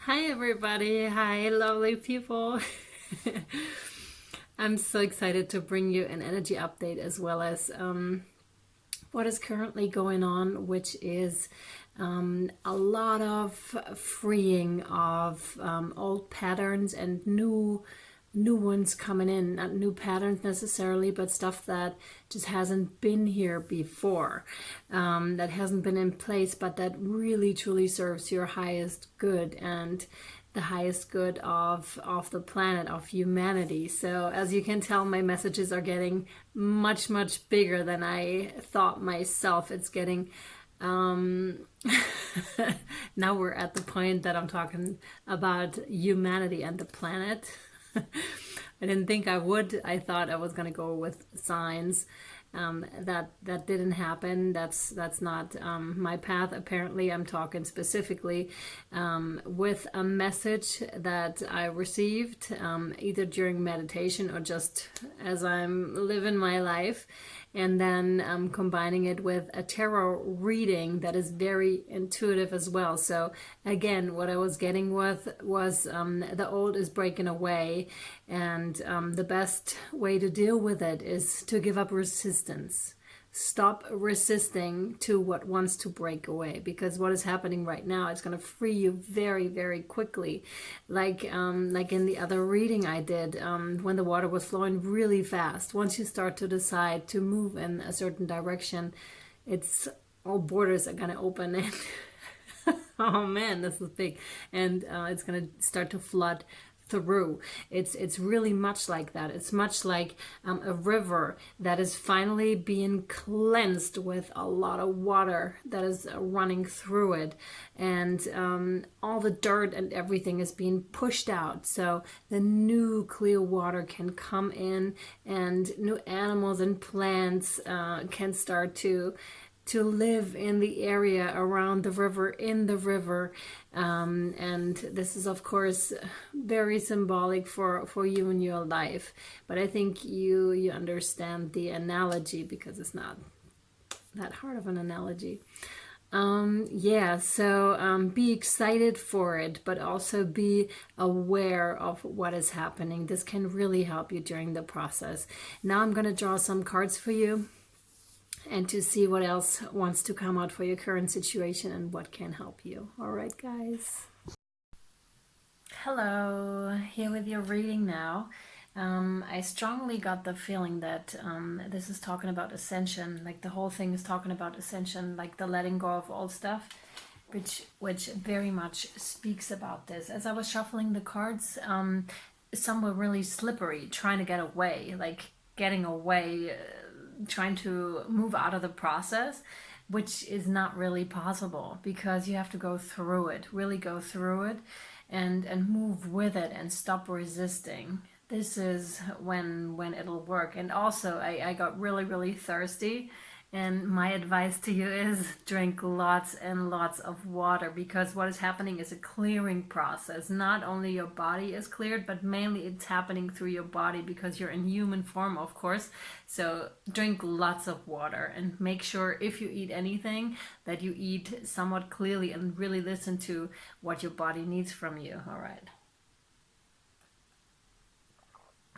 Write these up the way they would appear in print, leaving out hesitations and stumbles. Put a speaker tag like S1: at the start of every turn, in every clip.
S1: Hi everybody, hi lovely people. I'm so excited to bring you an energy update as well as what is currently going on, which is a lot of freeing of old patterns and new ones coming in. Not new patterns necessarily, but stuff that just hasn't been here before, that hasn't been in place, but that really truly serves your highest good and the highest good of the planet, of humanity. So as you can tell, my messages are getting much bigger than I thought myself. It's getting now we're at the point that I'm talking about humanity and the planet. I didn't think I would. I thought I was going to go with signs. That didn't happen. That's not my path. Apparently, I'm talking specifically with a message that I received either during meditation or just as I'm living my life, and then combining it with a tarot reading that is very intuitive as well. So again, what I was getting with was the old is breaking away, and the best way to deal with it is to give up resistance. Stop resisting to what wants to break away, because what is happening right now is going to free you very quickly, like in the other reading I did, when the water was flowing really fast. Once you start to decide to move in a certain direction, it's all borders are going to open and oh man, this is big, and it's going to start to flood through. It's really much like that. It's much like a river that is finally being cleansed with a lot of water that is running through it, and all the dirt and everything is being pushed out, so the new clear water can come in, and new animals and plants can start to live in the area around the river, in the river. And this is of course very symbolic for you and your life, but I think you understand the analogy, because it's not that hard of an analogy. So be excited for it, but also be aware of what is happening. This can really help you during the process. Now I'm going to draw some cards for you, and to see what else wants to come out for your current situation and what can help you. All right, guys. Hello, here with your reading now. I strongly got the feeling that this is talking about ascension, like the whole thing is talking about ascension, like the letting go of old stuff, which very much speaks about this. As I was shuffling the cards, some were really slippery, trying to get away, like getting away, trying to move out of the process, which is not really possible, because you have to go through it, really go through it, and move with it and stop resisting. This is when it'll work. And also I got really thirsty, and my advice to you is drink lots and lots of water, because what is happening is a clearing process. Not only your body is cleared, but mainly it's happening through your body, because you're in human form, of course. So drink lots of water, and make sure if you eat anything that you eat somewhat clearly and really listen to what your body needs from you. All right.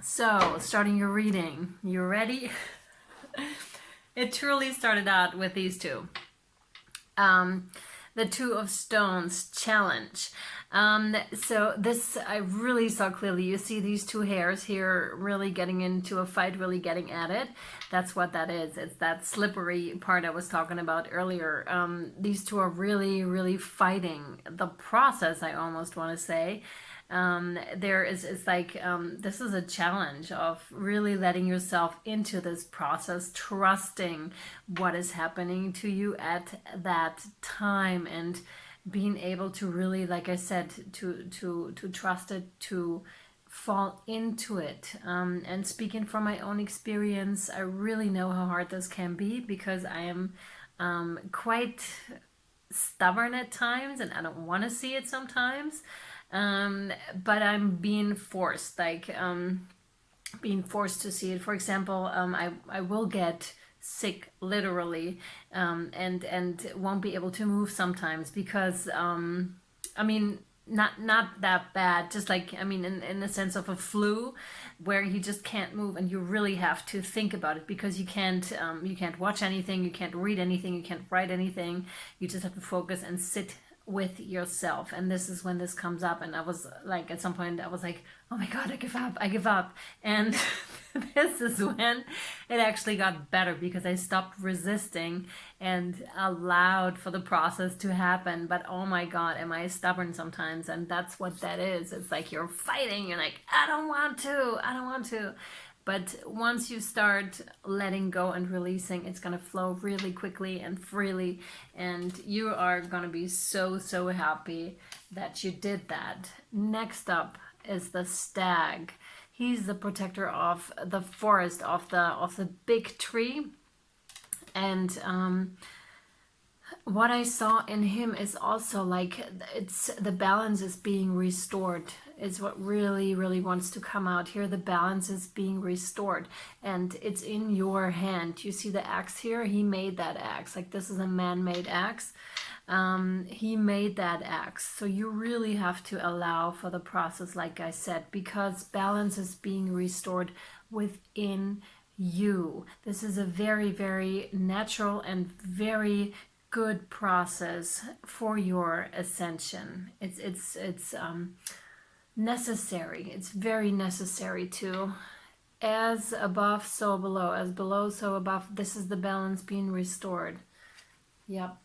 S1: So, starting your reading. You ready? It truly started out with these two. The Two of Stones challenge. So this, I really saw clearly. You see these two hairs here really getting into a fight, really getting at it. That's what that is. It's that slippery part I was talking about earlier. These two are really fighting the process, I almost want to say. It's like this is a challenge of really letting yourself into this process, trusting what is happening to you at that time, and being able to really, like I said, to trust it, to fall into it. And speaking from my own experience, I really know how hard this can be, because I am quite stubborn at times, and I don't want to see it sometimes. But I'm being forced, being forced to see it. For example, I will get sick literally, and won't be able to move sometimes, because I mean, not that bad, just like, I mean, in the sense of a flu, where you just can't move and you really have to think about it, because you can't watch anything, you can't read anything, you can't write anything. You just have to focus and sit with yourself. And this is when this comes up, and I was like, at some point I was like, oh my god, I give up. And this is when it actually got better, because I stopped resisting and allowed for the process to happen. But oh my god, am I stubborn sometimes. And that's what that is. It's like you're fighting, you're like, I don't want to. But once you start letting go and releasing, it's going to flow really quickly and freely. And you are going to be so, so happy that you did that. Next up is the stag. He's the protector of the forest, of the big tree. And what I saw in him is also like, it's the balance is being restored, is what really, really wants to come out here. The balance is being restored, and it's in your hand. You see the axe here? He made that axe. Like, this is a man-made axe. He made that axe. So you really have to allow for the process, like I said, because balance is being restored within you. This is a very, very natural and very good process for your ascension. It's necessary. It's very necessary too. As above, so below. As below, so above. This is the balance being restored. Yep.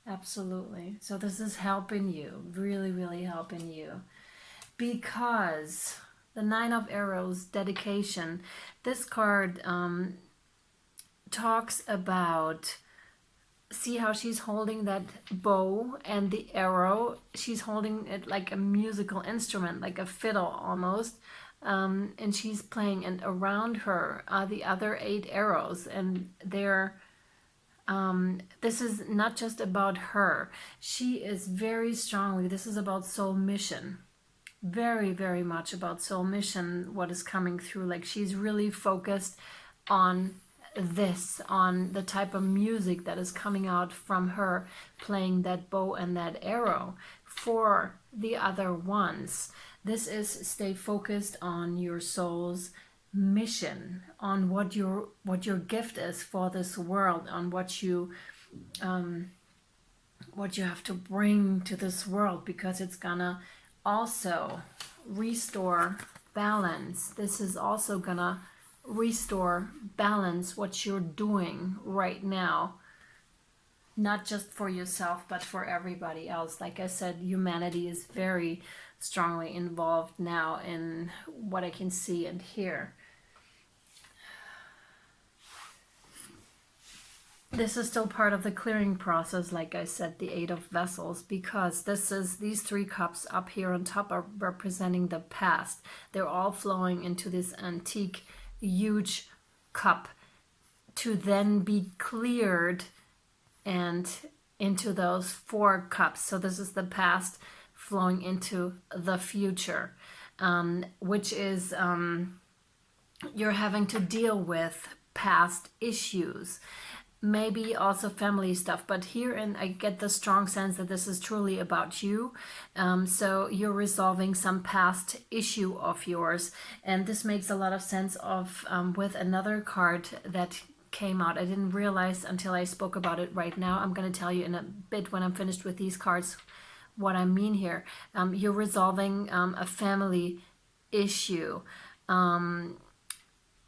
S1: Absolutely. So this is helping you. Really, really helping you. Because the Nine of Arrows, dedication. This card talks about, see how she's holding that bow and the arrow. She's holding it like a musical instrument, like a fiddle almost. And she's playing, and around her are the other 8 arrows, and they're this is not just about her. She is very strongly, this is about soul mission. Very, very much about soul mission, what is coming through. Like, she's really focused on this, on the type of music that is coming out from her playing that bow and that arrow for the other ones. This is stay focused on your soul's mission, on what your gift is for this world, on what you have to bring to this world, because it's gonna also restore balance. This is also gonna restore balance, what you're doing right now, not just for yourself but for everybody else. Like I said, humanity is very strongly involved now in what I can see and hear. This is still part of the clearing process, like I said, the 8 of Vessels, because these 3 cups up here on top are representing the past. They're all flowing into this antique, huge cup to then be cleared and into those 4 cups. So this is the past flowing into the future, which is you're having to deal with past issues. Maybe also family stuff, but here, and I get the strong sense that this is truly about you. So you're resolving some past issue of yours, and this makes a lot of sense of with another card that came out. I didn't realize until I spoke about it right now. I'm going to tell you in a bit when I'm finished with these cards what I mean here. You're resolving a family issue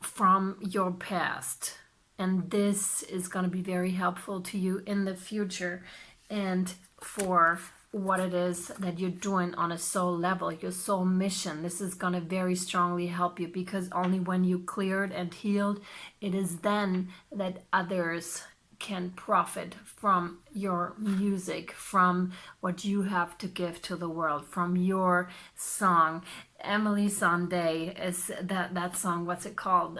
S1: from your past. And this is going to be very helpful to you in the future, and for what it is that you're doing on a soul level, your soul mission. This is going to very strongly help you, because only when you cleared and healed, it is then that others can profit from your music, from what you have to give to the world, from your song. Emily Sandé is that song, what's it called?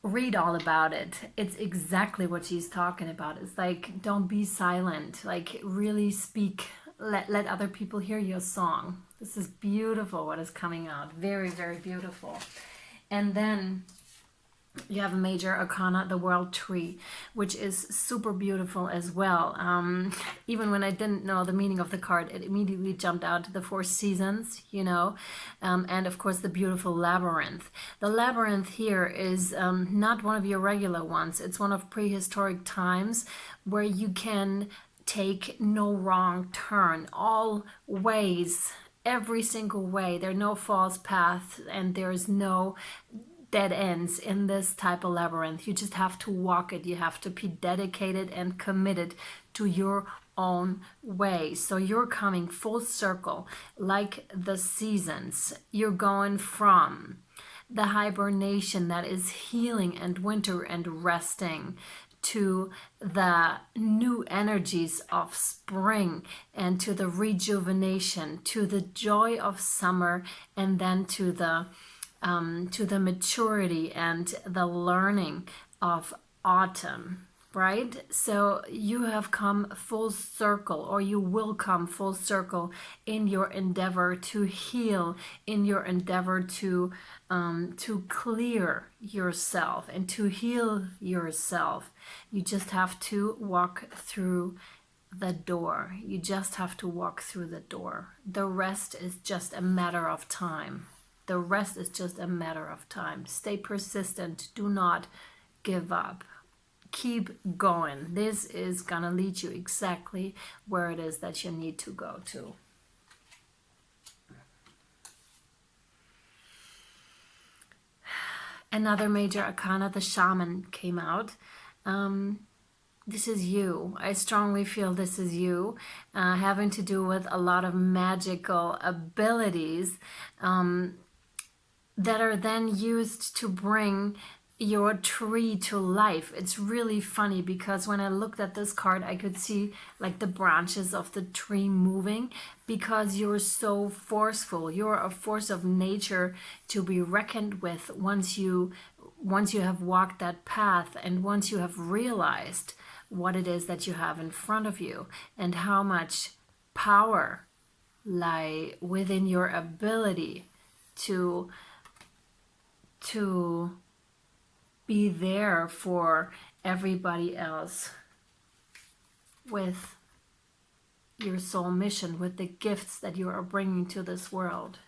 S1: Read all about it. It's exactly what she's talking about. It's like, don't be silent, like really speak, let other people hear your song. This is beautiful what is coming out. Very, very beautiful. And then you have a major arcana, the world tree, which is super beautiful as well. Even when I didn't know the meaning of the card, it immediately jumped out the four seasons, you know, and of course the beautiful labyrinth. The labyrinth here is not one of your regular ones. It's one of prehistoric times where you can take no wrong turn, all ways, every single way. There are no false paths, and there's no dead ends in this type of labyrinth. You just have to walk it. You have to be dedicated and committed to your own way. So you're coming full circle like the seasons. You're going from the hibernation that is healing and winter and resting to the new energies of spring and to the rejuvenation, to the joy of summer, and then to the maturity and the learning of autumn, right? So you have come full circle, or you will come full circle in your endeavor to heal, in your endeavor to clear yourself and to heal yourself. You just have to walk through the door. You just have to walk through the door. The rest is just a matter of time. The rest is just a matter of time. Stay persistent. Do not give up. Keep going. This is going to lead you exactly where it is that you need to go to. Another major arcana, the shaman, came out. This is you. I strongly feel this is you, having to do with a lot of magical abilities that are then used to bring your tree to life. It's really funny because when I looked at this card, I could see like the branches of the tree moving, because you're so forceful. You're a force of nature to be reckoned with once you have walked that path, and once you have realized what it is that you have in front of you and how much power lie within your ability to be there for everybody else with your soul mission, with the gifts that you are bringing to this world.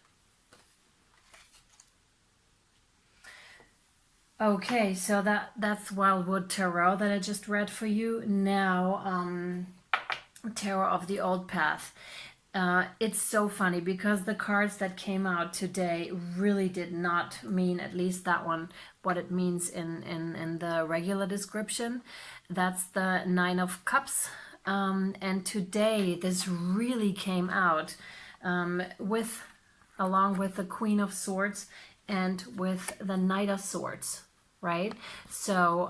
S1: Okay, so that's Wildwood Tarot that I just read for you. Now, Tarot of the Old Path. It's so funny because the cards that came out today really did not mean, at least that one, what it means in the regular description. That's the Nine of Cups. And today this really came out along with the Queen of Swords and with the Knight of Swords, right? So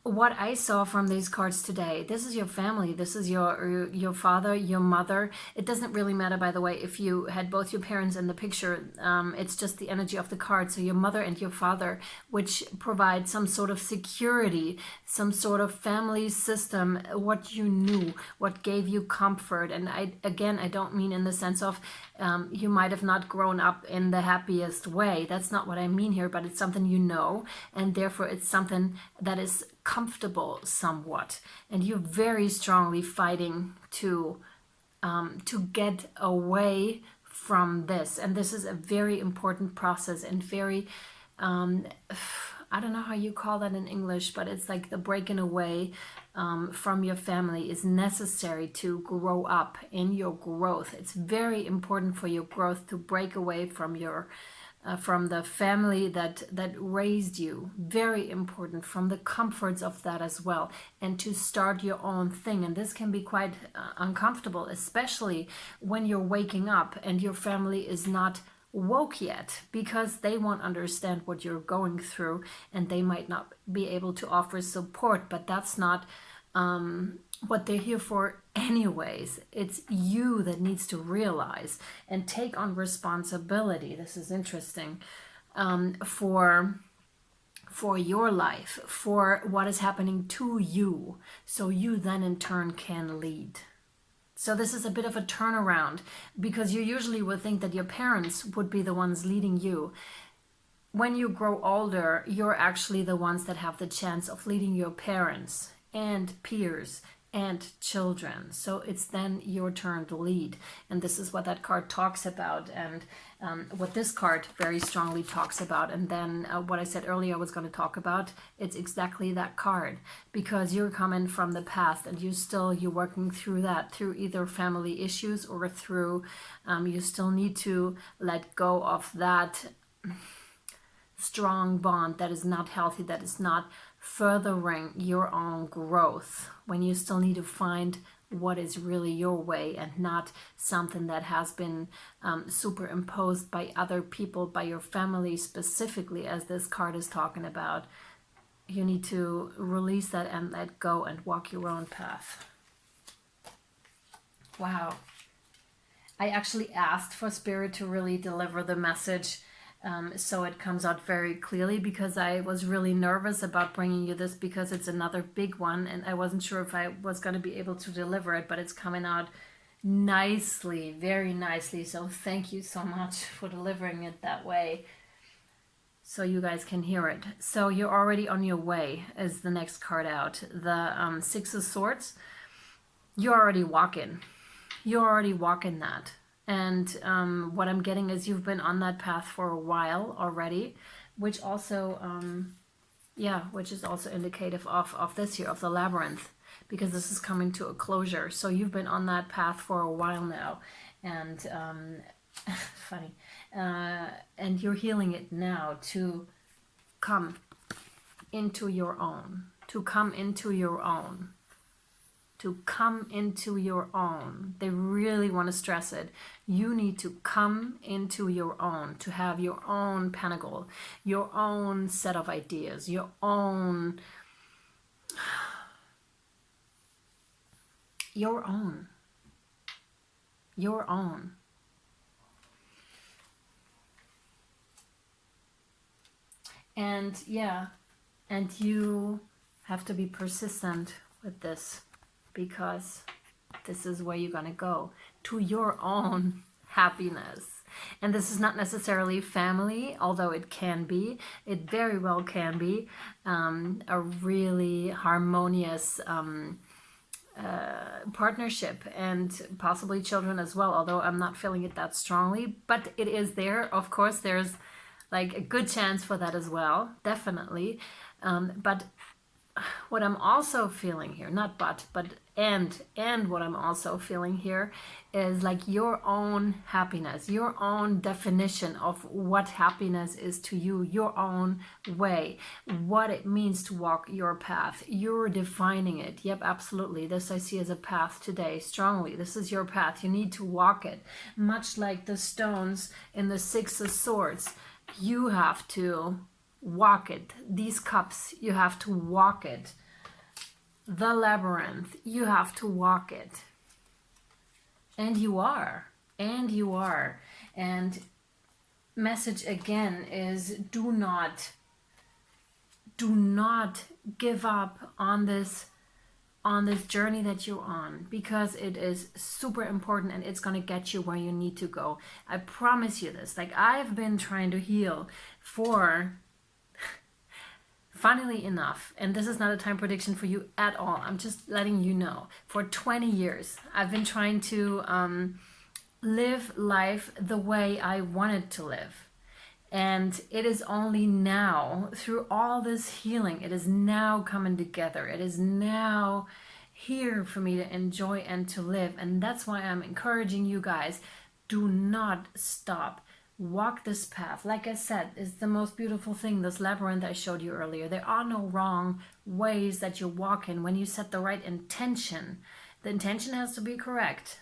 S1: what I saw from these cards today, this is your family, this is your father, your mother. It doesn't really matter, by the way, if you had both your parents in the picture. It's just the energy of the card. So your mother and your father, which provide some sort of security, some sort of family system, what you knew, what gave you comfort. And I don't mean in the sense of you might have not grown up in the happiest way. That's not what I mean here, but it's something you know, and therefore it's something that is comfortable somewhat, and you're very strongly fighting to get away from this. And this is a very important process, and very I don't know how you call that in English, but it's like the breaking away from your family is necessary to grow up in your growth. It's very important for your growth to break away from your from the family that raised you. Very important, from the comforts of that as well, and to start your own thing. And this can be quite uncomfortable, especially when you're waking up and your family is not woke yet, because they won't understand what you're going through, and they might not be able to offer support. But that's not what they're here for anyways. It's you that needs to realize and take on responsibility. This is interesting, for your life, for what is happening to you, so you then in turn can lead. So this is a bit of a turnaround, because you usually would think that your parents would be the ones leading you. when you grow older, you're actually the ones that have the chance of leading your parents and peers and children. So it's then your turn to lead. And this is what that card talks about, and what this card very strongly talks about. And then what I said earlier I was going to talk about, it's exactly that card, because you're coming from the past and you're working through that, through either family issues or through you still need to let go of that strong bond that is not healthy, that is not furthering your own growth, when you still need to find what is really your way and not something that has been superimposed by other people, by your family specifically, as this card is talking about. You need to release that and let go and walk your own path. Wow. I actually asked for Spirit to really deliver the message so it comes out very clearly, because I was really nervous about bringing you this, because it's another big one and I wasn't sure if I was going to be able to deliver it, but it's coming out nicely, very nicely. So thank you so much for delivering it that way so you guys can hear it. So you're already on your way is the next card out. The Six of Swords. You're already walking. You're already walking that. And what I'm getting is you've been on that path for a while already, which also, which is also indicative of this here, of the labyrinth, because this is coming to a closure. So you've been on that path for a while now, and funny, and you're healing it now to come into your own, to come into your own. To come into your own. They really want to stress it. You need to come into your own, to have your own pinnacle, your own set of ideas, your own. And and you have to be persistent with this, because this is where you're going to go, to your own happiness. And this is not necessarily family, although it can be. It very well can be a really harmonious partnership, and possibly children as well, although I'm not feeling it that strongly. But it is there. Of course, there's like a good chance for that as well, definitely. But what I'm also feeling here, and what I'm also feeling here is like your own happiness, your own definition of what happiness is to you, your own way, what it means to walk your path. You're defining it. Yep, absolutely. This I see as a path today, strongly. This is your path. You need to walk it. Much like the stones in the Six of Swords, you have to walk it. These cups, you have to walk it. The labyrinth, you have to walk it. And you are. And message again is do not give up on this journey that you're on, because it is super important and it's going to get you where you need to go. I promise you this. Like, I've been trying to heal for, funnily enough, and this is not a time prediction for you at all, I'm just letting you know, for 20 years I've been trying to live life the way I wanted to live. And it is only now, through all this healing, it is now coming together. It is now here for me to enjoy and to live. And that's why I'm encouraging you guys, do not stop. Walk this path. Like I said, it's the most beautiful thing, this labyrinth I showed you earlier. There are no wrong ways that you walk in when you set the right intention. The intention has to be correct.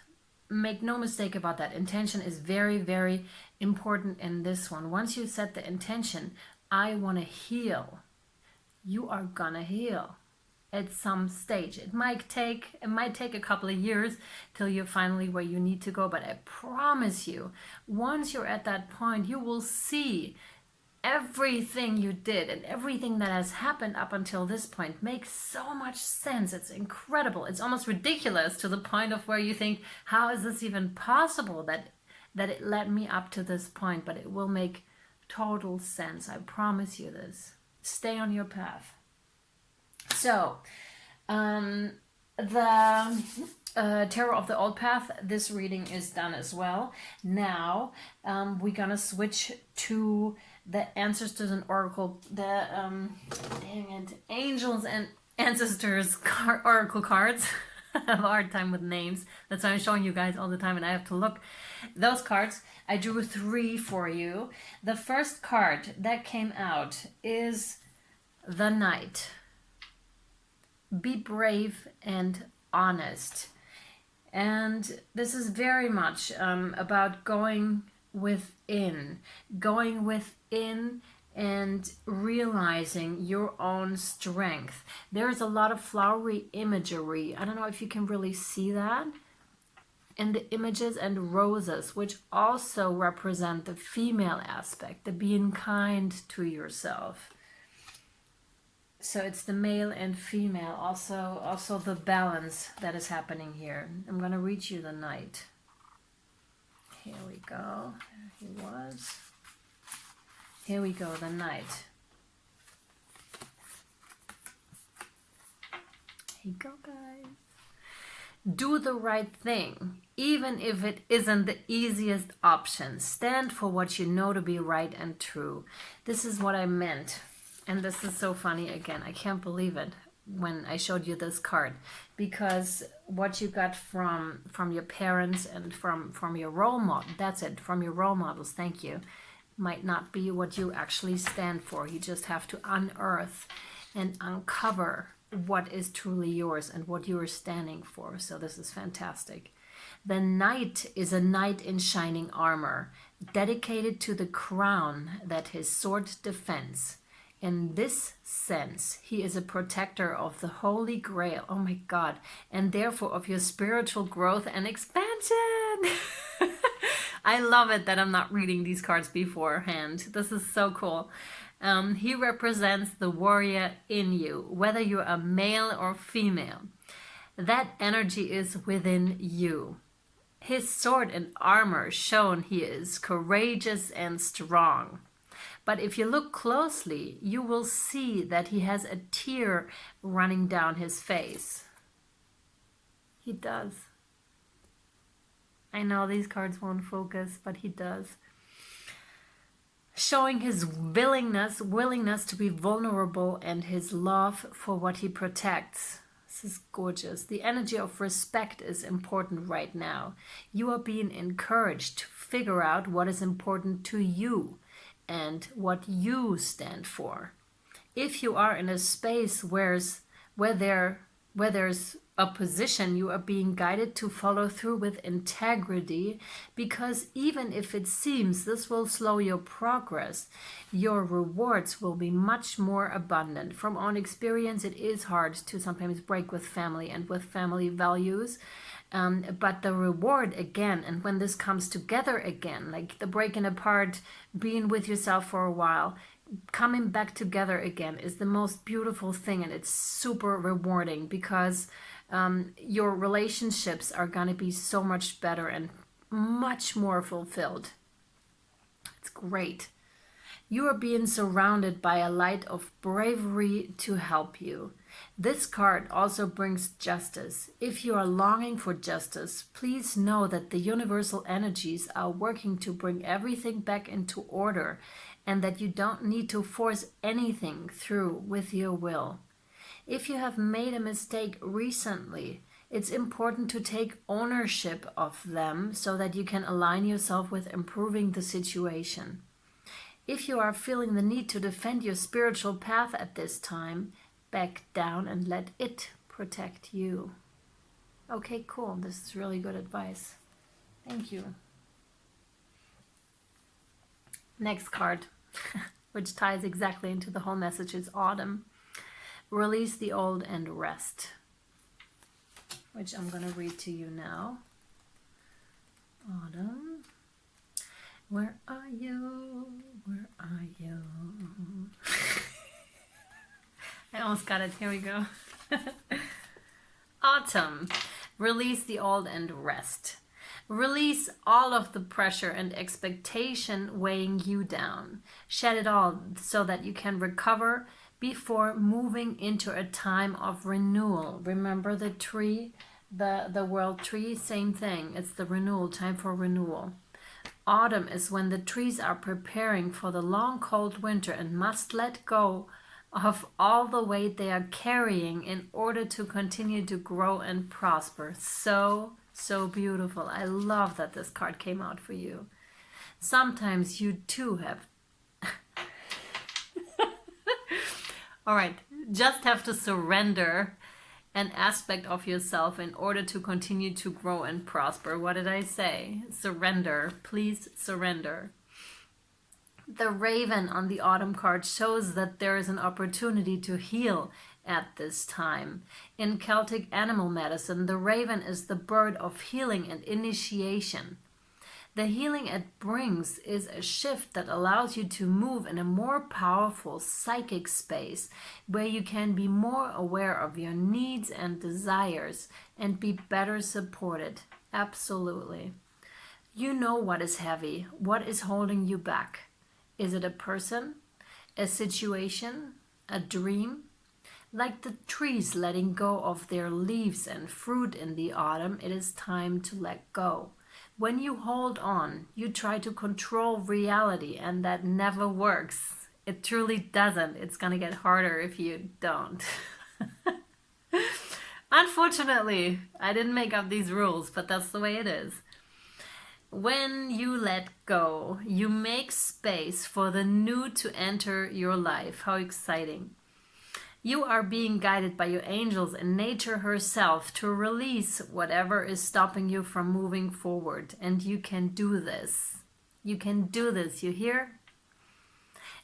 S1: Make no mistake about that. Intention is very, very important in this one. Once you set the intention, I want to heal, you are gonna heal at some stage. It might take a couple of years till you're finally where you need to go, but I promise you, once you're at that point, you will see everything you did and everything that has happened up until this point makes so much sense. It's incredible. It's almost ridiculous, to the point of where you think, how is this even possible that it led me up to this point? But it will make total sense. I promise you this. Stay on your path. So, the Tarot of the Old Path, this reading is done as well. Now, we're gonna switch to the Ancestors and Oracle, the, Angels and Ancestors Oracle cards. I have a hard time with names. That's why I'm showing you guys all the time and I have to look. Those cards, I drew 3 for you. The first card that came out is the Knight. Be brave and honest. And this is very much about going within and realizing your own strength. There's a lot of flowery imagery. I don't know if you can really see that in the images, and roses, which also represent the female aspect, the being kind to yourself. So it's the male and female, also the balance that is happening here. I'm going to read you the Knight. Here we go. There he was. Here we go, the Knight. Here you go, guys. Do the right thing, even if it isn't the easiest option. Stand for what you know to be right and true. This is what I meant. And this is so funny again. I can't believe it when I showed you this card, because what you got from your parents and from your role model, that's it, from your role models, thank you, might not be what you actually stand for. You just have to unearth and uncover what is truly yours and what you are standing for. So this is fantastic. The Knight is a knight in shining armor, dedicated to the crown that his sword defends. In this sense, he is a protector of the Holy Grail, oh my God, and therefore of your spiritual growth and expansion. I love it that I'm not reading these cards beforehand. This is so cool. He represents the warrior in you, whether you're a male or female. That energy is within you. His sword and armor shown he is courageous and strong. But if you look closely, you will see that he has a tear running down his face. He does. I know these cards won't focus, but he does. Showing his willingness to be vulnerable and his love for what he protects. This is gorgeous. The energy of respect is important right now. You are being encouraged to figure out what is important to you and what you stand for. If you are in a space where there's opposition, you are being guided to follow through with integrity, because even if it seems this will slow your progress, your rewards will be much more abundant. From own experience, it is hard to sometimes break with family and with family values. But the reward again, and when this comes together again, like the breaking apart, being with yourself for a while, coming back together again is the most beautiful thing, and it's super rewarding, because your relationships are going to be so much better and much more fulfilled. It's great. You are being surrounded by a light of bravery to help you. This card also brings justice. If you are longing for justice, please know that the universal energies are working to bring everything back into order, and that you don't need to force anything through with your will. If you have made a mistake recently, it's important to take ownership of them so that you can align yourself with improving the situation. If you are feeling the need to defend your spiritual path at this time, back down and let it protect you. Okay, cool. This is really good advice. Thank you. Next card, which ties exactly into the whole message, is Autumn. Release the old and rest, which I'm going to read to you now. Autumn, where are you? Where are you? I almost got it. Here we go. Autumn. Release the old and rest. Release all of the pressure and expectation weighing you down. Shed it all so that you can recover before moving into a time of renewal. Remember the tree, the world tree, same thing. It's the renewal, time for renewal. Autumn is when the trees are preparing for the long cold winter and must let go of all the weight they are carrying in order to continue to grow and prosper. So beautiful. I love that this card came out for you. Sometimes you too have all right, just have to surrender an aspect of yourself in order to continue to grow and prosper. What did I say? Surrender. Please surrender. The raven on the autumn card shows that there is an opportunity to heal at this time. In Celtic animal medicine, the raven is the bird of healing and initiation. The healing it brings is a shift that allows you to move in a more powerful psychic space where you can be more aware of your needs and desires and be better supported. Absolutely. You know what is heavy, what is holding you back. Is it a person, a situation, a dream? Like the trees letting go of their leaves and fruit in the autumn, it is time to let go. When you hold on, you try to control reality, and that never works. It truly doesn't. It's going to get harder if you don't. Unfortunately, I didn't make up these rules, but that's the way it is. When you let go, you make space for the new to enter your life. How exciting. You are being guided by your angels and nature herself to release whatever is stopping you from moving forward. And you can do this. You can do this, you hear?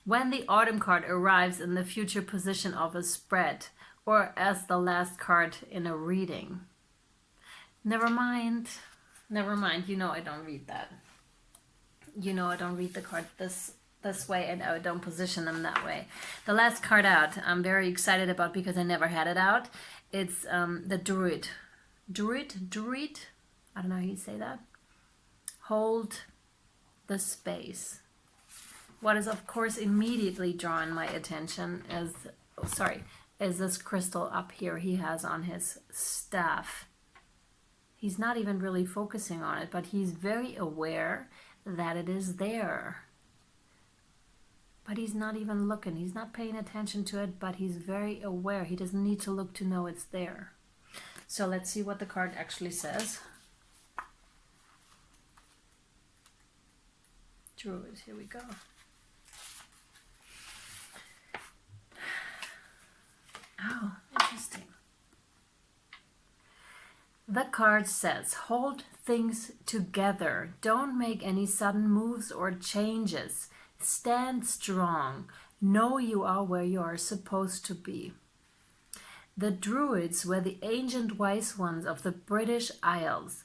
S1: When the autumn card arrives in the future position of a spread or as the last card in a reading. Never mind. Never mind. You know I don't read that. You know I don't read the card this way, and I don't position them that way. The last card out I'm very excited about because I never had it out. It's the Druid. Druid? I don't know how you say that. Hold the space. What is of course immediately drawing my attention is this crystal up here he has on his staff. He's not even really focusing on it, but he's very aware that it is there. But he's not even looking. He's not paying attention to it, but he's very aware. He doesn't need to look to know it's there. So let's see what the card actually says. Druid, here we go. Oh, interesting. The card says, hold things together. Don't make any sudden moves or changes. Stand strong. Know you are where you are supposed to be. The Druids were the ancient wise ones of the British Isles.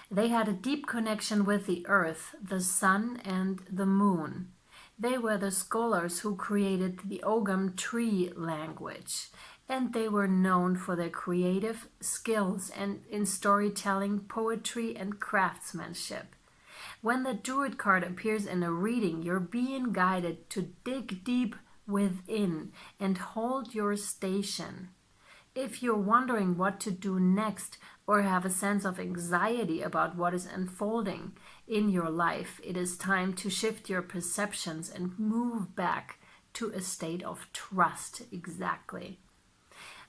S1: They had a deep connection with the earth, the sun, and the moon. They were the scholars who created the Ogham tree language, and they were known for their creative skills and in storytelling, poetry, and craftsmanship. When the Druid card appears in a reading, you're being guided to dig deep within and hold your station. If you're wondering what to do next or have a sense of anxiety about what is unfolding in your life, it is time to shift your perceptions and move back to a state of trust. Exactly.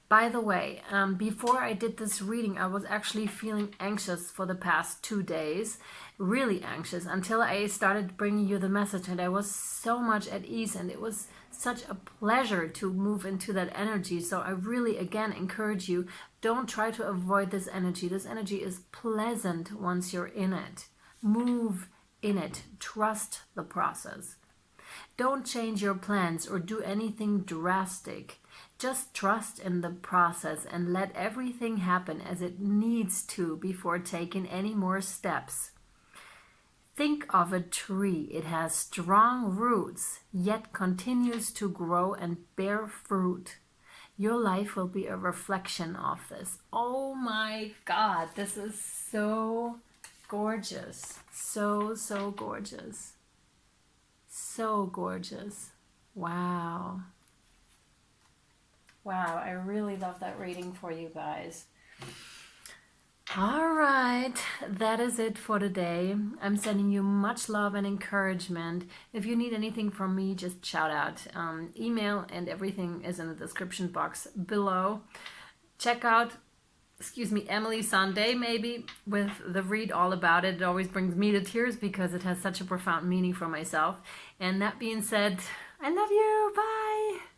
S1: By the way, before I did this reading, I was actually feeling anxious for the past 2 days, really anxious, until I started bringing you the message, and I was so much at ease, and it was such a pleasure to move into that energy. So I really, again, encourage you, don't try to avoid this energy. This energy is pleasant once you're in it. Move in it. Trust the process. Don't change your plans or do anything drastic. Just trust in the process and let everything happen as it needs to before taking any more steps. Think of a tree. It has strong roots, yet continues to grow and bear fruit. Your life will be a reflection of this. Oh my God, this is so gorgeous. So, so gorgeous. So gorgeous. Wow. Wow, I really love that reading for you guys. All right, that is it for today. I'm sending you much love and encouragement. If you need anything from me, just shout out. Email and everything is in the description box below. Check out, Emily Sunday maybe with the read all about it. It always brings me to tears because it has such a profound meaning for myself. And that being said, I love you. Bye.